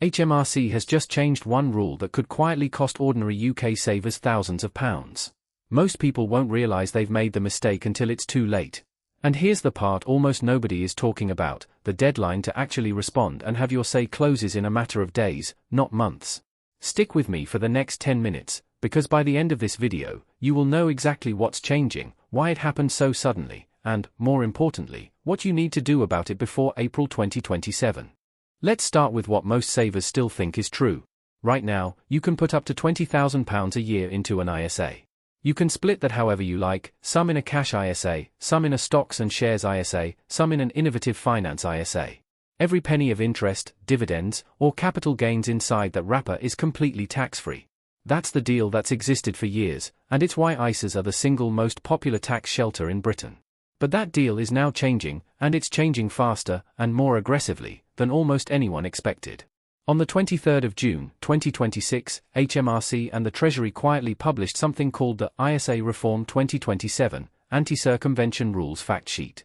HMRC has just changed one rule that could quietly cost ordinary UK savers thousands of pounds. Most people won't realise they've made the mistake until it's too late. And here's the part almost nobody is talking about: the deadline to actually respond and have your say closes in a matter of days, not months. Stick with me for the next 10 minutes, because by the end of this video, you will know exactly what's changing, why it happened so suddenly, and, more importantly, what you need to do about it before April 2027. Let's start with what most savers still think is true. Right now, you can put up to £20,000 a year into an ISA. You can split that however you like, some in a cash ISA, some in a stocks and shares ISA, some in an innovative finance ISA. Every penny of interest, dividends, or capital gains inside that wrapper is completely tax-free. That's the deal that's existed for years, and it's why ISAs are the single most popular tax shelter in Britain. But that deal is now changing, and it's changing faster, and more aggressively, than almost anyone expected. On the 23rd of June, 2026, HMRC and the Treasury quietly published something called the ISA Reform 2027, Anti-Circumvention Rules Fact Sheet.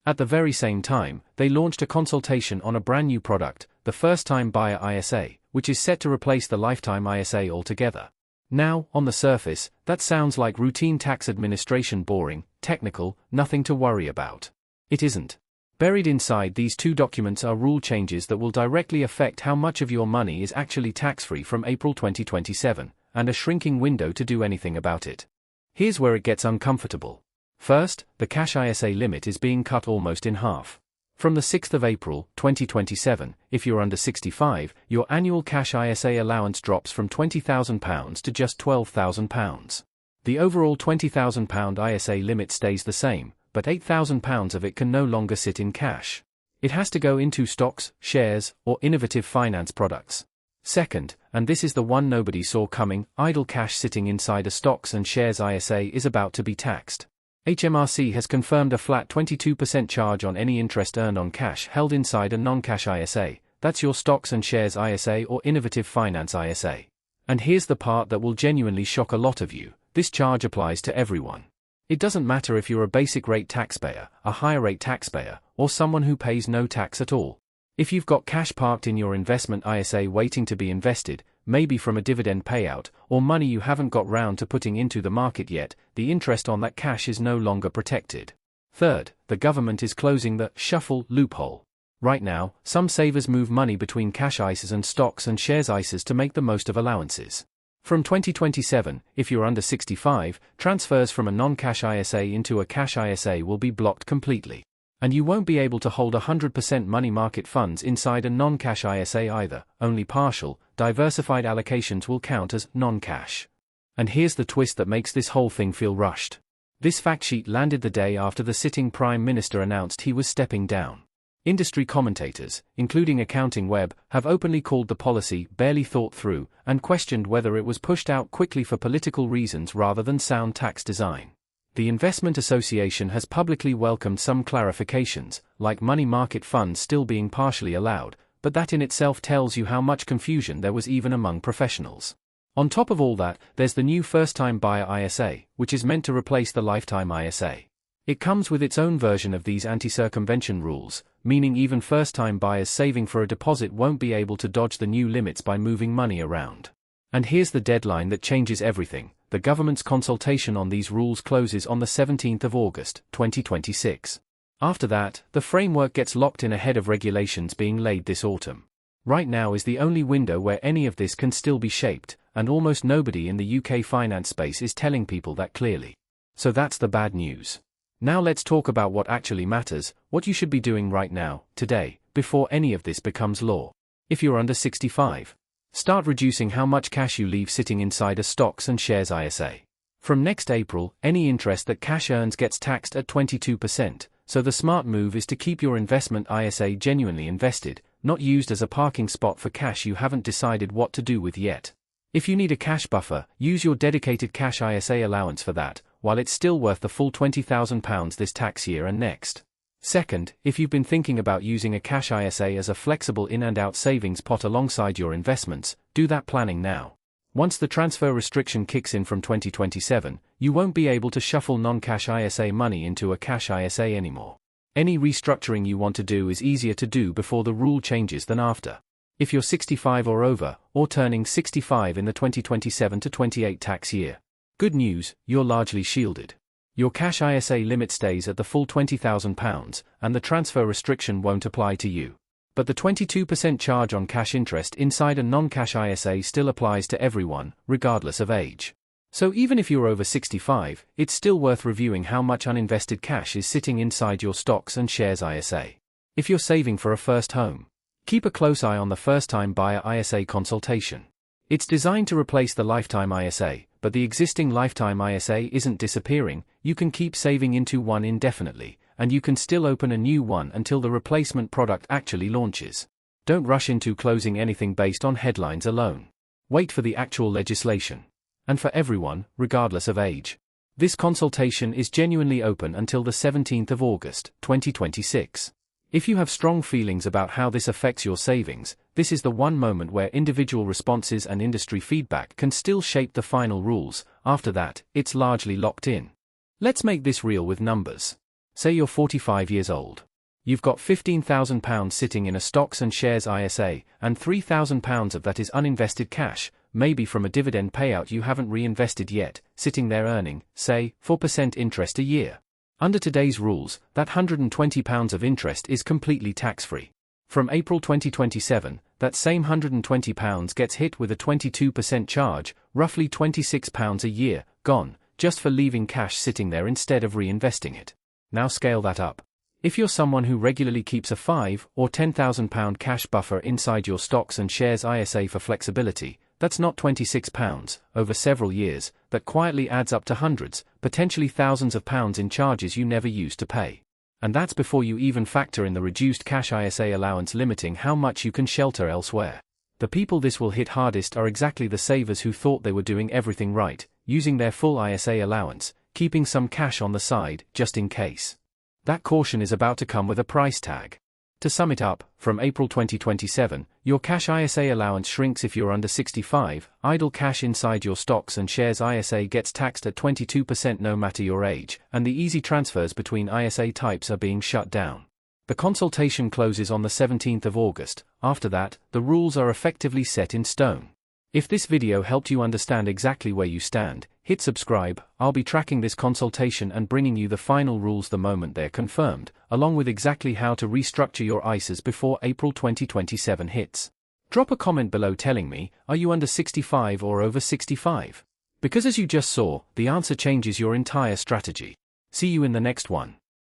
At the very same time, they launched a consultation on a brand new product, the First-Time Buyer ISA, which is set to replace the Lifetime ISA altogether. Now, on the surface, that sounds like routine tax administration, boring, technical, nothing to worry about. It isn't. Buried inside these two documents are rule changes that will directly affect how much of your money is actually tax-free from April 2027, and a shrinking window to do anything about it. Here's where it gets uncomfortable. First, the cash ISA limit is being cut almost in half. From the 6th of April, 2027, if you're under 65, your annual cash ISA allowance drops from £20,000 to just £12,000. The overall £20,000 ISA limit stays the same, but £8,000 of it can no longer sit in cash. It has to go into stocks, shares, or innovative finance products. Second, and this is the one nobody saw coming, idle cash sitting inside a stocks and shares ISA is about to be taxed. HMRC has confirmed a flat 22% charge on any interest earned on cash held inside a non-cash ISA, that's your stocks and shares ISA or innovative finance ISA. And here's the part that will genuinely shock a lot of you: this charge applies to everyone. It doesn't matter if you're a basic rate taxpayer, a higher rate taxpayer, or someone who pays no tax at all. If you've got cash parked in your investment ISA waiting to be invested, maybe from a dividend payout, or money you haven't got round to putting into the market yet, the interest on that cash is no longer protected. Third, the government is closing the shuffle loophole. Right now, some savers move money between cash ISAs and stocks and shares ISAs to make the most of allowances. From 2027, if you're under 65, transfers from a non-cash ISA into a cash ISA will be blocked completely. And you won't be able to hold 100% money market funds inside a non-cash ISA either, only partial, diversified allocations will count as non-cash. And here's the twist that makes this whole thing feel rushed. This fact sheet landed the day after the sitting Prime Minister announced he was stepping down. Industry commentators, including Accounting Web, have openly called the policy barely thought through, and questioned whether it was pushed out quickly for political reasons rather than sound tax design. The Investment Association has publicly welcomed some clarifications, like money market funds still being partially allowed, but that in itself tells you how much confusion there was even among professionals. On top of all that, there's the new First-Time Buyer ISA, which is meant to replace the Lifetime ISA. It comes with its own version of these anti-circumvention rules, meaning even first-time buyers saving for a deposit won't be able to dodge the new limits by moving money around. And here's the deadline that changes everything: the government's consultation on these rules closes on the 17th of August, 2026. After that, the framework gets locked in ahead of regulations being laid this autumn. Right now is the only window where any of this can still be shaped, and almost nobody in the UK finance space is telling people that clearly. So that's the bad news. Now let's talk about what actually matters, what you should be doing right now, today, before any of this becomes law. If you're under 65, start reducing how much cash you leave sitting inside a stocks and shares ISA. From next April, any interest that cash earns gets taxed at 22%, so the smart move is to keep your investment ISA genuinely invested, not used as a parking spot for cash you haven't decided what to do with yet. If you need a cash buffer, use your dedicated cash ISA allowance for that, while it's still worth the full £20,000 this tax year and next. Second, if you've been thinking about using a cash ISA as a flexible in and out savings pot alongside your investments, do that planning now. Once the transfer restriction kicks in from 2027, you won't be able to shuffle non-cash ISA money into a cash ISA anymore. Any restructuring you want to do is easier to do before the rule changes than after. if you're 65 or over, or turning 65 in the 2027 to 28 tax year. Good news, you're largely shielded. Your cash ISA limit stays at the full £20,000, and the transfer restriction won't apply to you. But the 22% charge on cash interest inside a non-cash ISA still applies to everyone, regardless of age. So even if you're over 65, it's still worth reviewing how much uninvested cash is sitting inside your stocks and shares ISA. If you're saving for a first home, keep a close eye on the first-time buyer ISA consultation. It's designed to replace the lifetime ISA, but the existing lifetime ISA isn't disappearing. You can keep saving into one indefinitely, and you can still open a new one until the replacement product actually launches. Don't rush into closing anything based on headlines alone. Wait for the actual legislation. And for everyone, regardless of age. This consultation is genuinely open until the 17th of August, 2026. If you have strong feelings about how this affects your savings, this is the one moment where individual responses and industry feedback can still shape the final rules. After that, it's largely locked in. Let's make this real with numbers. Say you're 45 years old. You've got £15,000 sitting in a stocks and shares ISA, and £3,000 of that is uninvested cash, maybe from a dividend payout you haven't reinvested yet, sitting there earning, say, 4% interest a year. Under today's rules, that £120 of interest is completely tax-free. From April 2027, that same £120 gets hit with a 22% charge, roughly £26 a year, gone, just for leaving cash sitting there instead of reinvesting it. Now scale that up. If you're someone who regularly keeps a £5,000 or £10,000 cash buffer inside your stocks and shares ISA for flexibility, that's not £26 over several years, that quietly adds up to hundreds, potentially thousands of pounds in charges you never used to pay. And that's before you even factor in the reduced cash ISA allowance limiting how much you can shelter elsewhere. The people this will hit hardest are exactly the savers who thought they were doing everything right, using their full ISA allowance, keeping some cash on the side, just in case. That caution is about to come with a price tag. To sum it up, from April 2027, your cash ISA allowance shrinks if you're under 65, idle cash inside your stocks and shares ISA gets taxed at 22% no matter your age, and the easy transfers between ISA types are being shut down. The consultation closes on the 17th of August. After that, the rules are effectively set in stone. If this video helped you understand exactly where you stand, hit subscribe. I'll be tracking this consultation and bringing you the final rules the moment they're confirmed, along with exactly how to restructure your ISAs before April 2027 hits. Drop a comment below telling me, are you under 65 or over 65? Because as you just saw, the answer changes your entire strategy. See you in the next one.